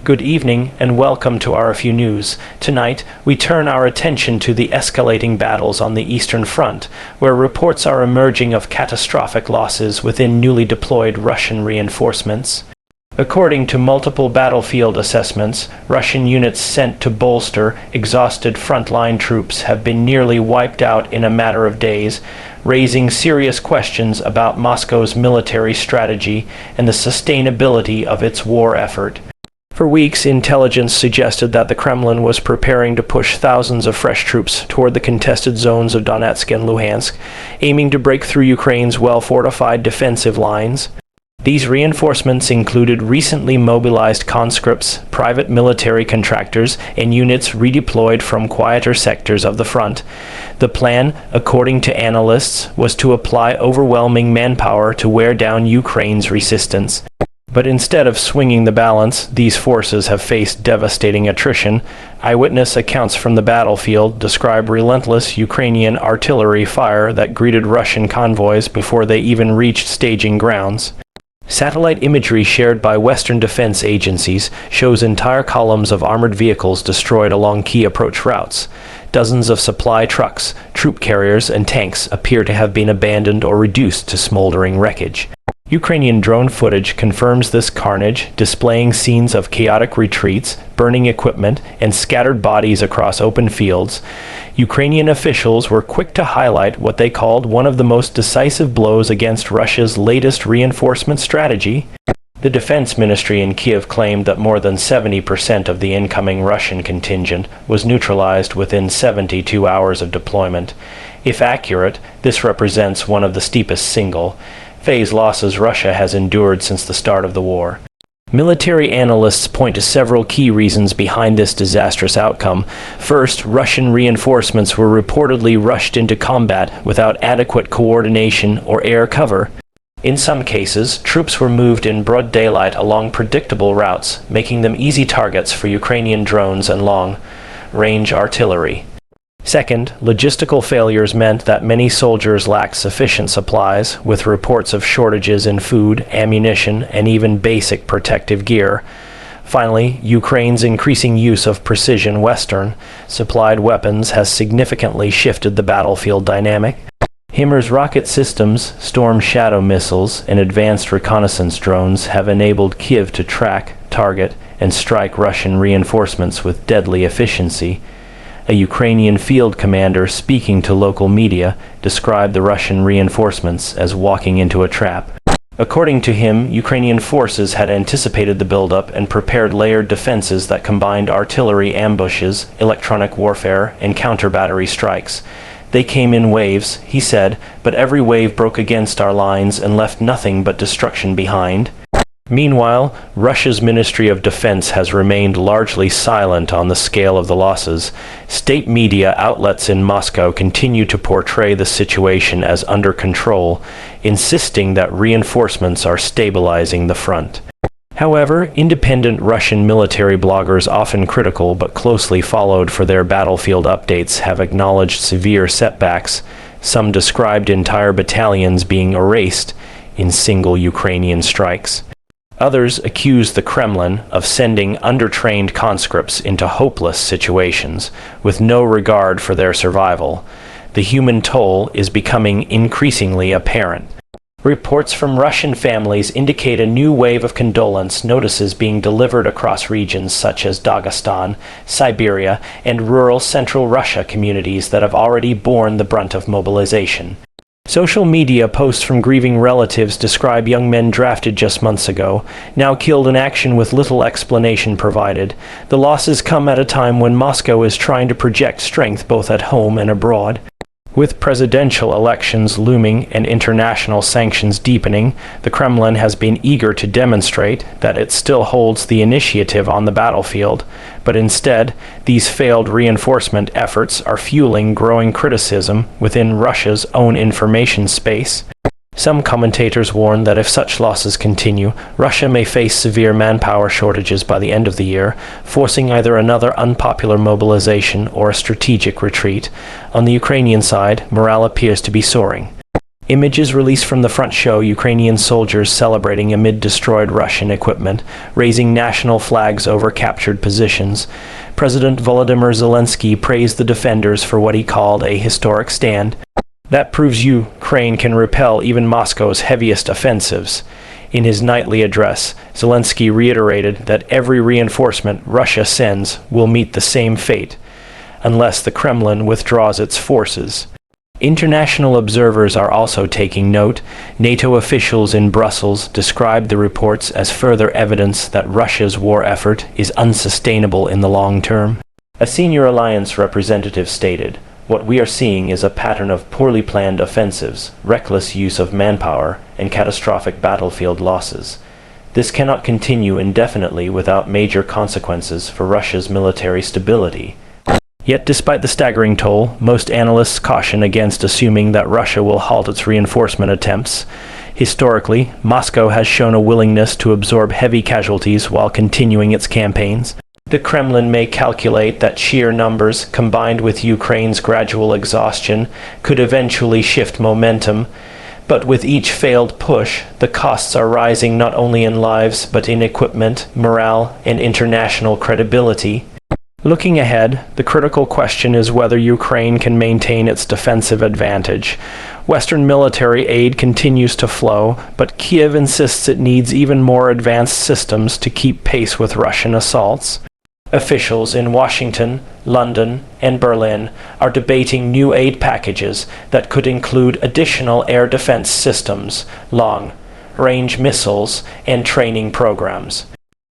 Good evening and welcome to RFU News. Tonight, we turn our attention to the escalating battles on the Eastern Front, where reports are emerging of catastrophic losses within newly deployed Russian reinforcements. According to multiple battlefield assessments, Russian units sent to bolster exhausted frontline troops have been nearly wiped out in a matter of days, raising serious questions about Moscow's military strategy and the sustainability of its war effort. For weeks, intelligence suggested that the Kremlin was preparing to push thousands of fresh troops toward the contested zones of Donetsk and Luhansk, aiming to break through Ukraine's well-fortified defensive lines. These reinforcements included recently mobilized conscripts, private military contractors, and units redeployed from quieter sectors of the front. The plan, according to analysts, was to apply overwhelming manpower to wear down Ukraine's resistance. But instead of swinging the balance, these forces have faced devastating attrition. Eyewitness accounts from the battlefield describe relentless Ukrainian artillery fire that greeted Russian convoys before they even reached staging grounds. Satellite imagery shared by Western defense agencies shows entire columns of armored vehicles destroyed along key approach routes. Dozens of supply trucks, troop carriers, and tanks appear to have been abandoned or reduced to smoldering wreckage. Ukrainian drone footage confirms this carnage, displaying scenes of chaotic retreats, burning equipment, and scattered bodies across open fields. Ukrainian officials were quick to highlight what they called one of the most decisive blows against Russia's latest reinforcement strategy. The Defense Ministry in Kiev claimed that more than 70% of the incoming Russian contingent was neutralized within 72 hours of deployment. If accurate, this represents one of the steepest single-phase losses Russia has endured since the start of the war. Military analysts point to several key reasons behind this disastrous outcome. First, Russian reinforcements were reportedly rushed into combat without adequate coordination or air cover. In some cases, troops were moved in broad daylight along predictable routes, making them easy targets for Ukrainian drones and long-range artillery. Second, logistical failures meant that many soldiers lacked sufficient supplies, with reports of shortages in food, ammunition, and even basic protective gear. Finally, Ukraine's increasing use of precision Western-supplied weapons has significantly shifted the battlefield dynamic. HIMARS rocket systems, Storm Shadow missiles, and advanced reconnaissance drones have enabled Kiev to track, target, and strike Russian reinforcements with deadly efficiency. A Ukrainian field commander speaking to local media described the Russian reinforcements as walking into a trap. According to him, Ukrainian forces had anticipated the buildup and prepared layered defenses that combined artillery ambushes, electronic warfare, and counter-battery strikes. They came in waves, he said, but every wave broke against our lines and left nothing but destruction behind. Meanwhile, Russia's Ministry of Defense has remained largely silent on the scale of the losses. State media outlets in Moscow continue to portray the situation as under control, insisting that reinforcements are stabilizing the front. However, independent Russian military bloggers, often critical but closely followed for their battlefield updates, have acknowledged severe setbacks. Some described entire battalions being erased in single Ukrainian strikes. Others accuse the Kremlin of sending undertrained conscripts into hopeless situations, with no regard for their survival. The human toll is becoming increasingly apparent. Reports from Russian families indicate a new wave of condolence notices being delivered across regions such as Dagestan, Siberia, and rural central Russia communities that have already borne the brunt of mobilization. Social media posts from grieving relatives describe young men drafted just months ago, now killed in action with little explanation provided. The losses come at a time when Moscow is trying to project strength both at home and abroad. With presidential elections looming and international sanctions deepening, the Kremlin has been eager to demonstrate that it still holds the initiative on the battlefield, but instead, these failed reinforcement efforts are fueling growing criticism within Russia's own information space. Some commentators warn that if such losses continue, Russia may face severe manpower shortages by the end of the year, forcing either another unpopular mobilization or a strategic retreat. On the Ukrainian side, morale appears to be soaring. Images released from the front show Ukrainian soldiers celebrating amid destroyed Russian equipment, raising national flags over captured positions. President Volodymyr Zelensky praised the defenders for what he called a historic stand. That proves Ukraine can repel even Moscow's heaviest offensives. In his nightly address, Zelensky reiterated that every reinforcement Russia sends will meet the same fate, unless the Kremlin withdraws its forces. International observers are also taking note. NATO officials in Brussels described the reports as further evidence that Russia's war effort is unsustainable in the long term. A senior alliance representative stated, "What we are seeing is a pattern of poorly planned offensives, reckless use of manpower, and catastrophic battlefield losses. This cannot continue indefinitely without major consequences for Russia's military stability." Yet despite the staggering toll, most analysts caution against assuming that Russia will halt its reinforcement attempts. Historically, Moscow has shown a willingness to absorb heavy casualties while continuing its campaigns. The Kremlin may calculate that sheer numbers, combined with Ukraine's gradual exhaustion, could eventually shift momentum. But with each failed push, the costs are rising not only in lives but in equipment, morale, and international credibility. Looking ahead, the critical question is whether Ukraine can maintain its defensive advantage. Western military aid continues to flow, but Kiev insists it needs even more advanced systems to keep pace with Russian assaults. Officials in Washington, London, and Berlin are debating new aid packages that could include additional air defense systems, long-range missiles, and training programs.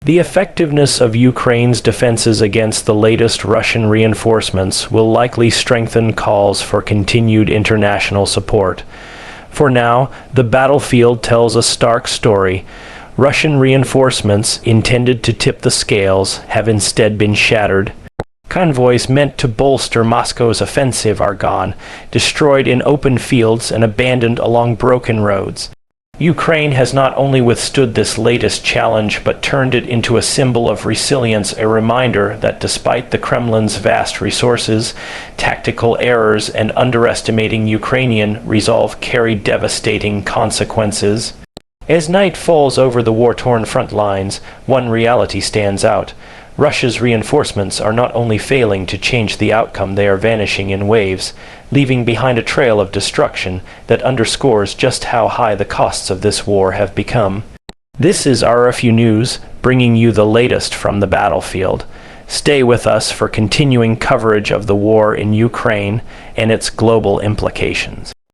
The effectiveness of Ukraine's defenses against the latest Russian reinforcements will likely strengthen calls for continued international support. For now, the battlefield tells a stark story. Russian reinforcements intended to tip the scales have instead been shattered. Convoys meant to bolster Moscow's offensive are gone, destroyed in open fields and abandoned along broken roads. Ukraine has not only withstood this latest challenge but turned it into a symbol of resilience, a reminder that despite the Kremlin's vast resources, tactical errors and underestimating Ukrainian resolve carry devastating consequences. As night falls over the war-torn front lines, one reality stands out. Russia's reinforcements are not only failing to change the outcome, they are vanishing in waves, leaving behind a trail of destruction that underscores just how high the costs of this war have become. This is RFU News, bringing you the latest from the battlefield. Stay with us for continuing coverage of the war in Ukraine and its global implications.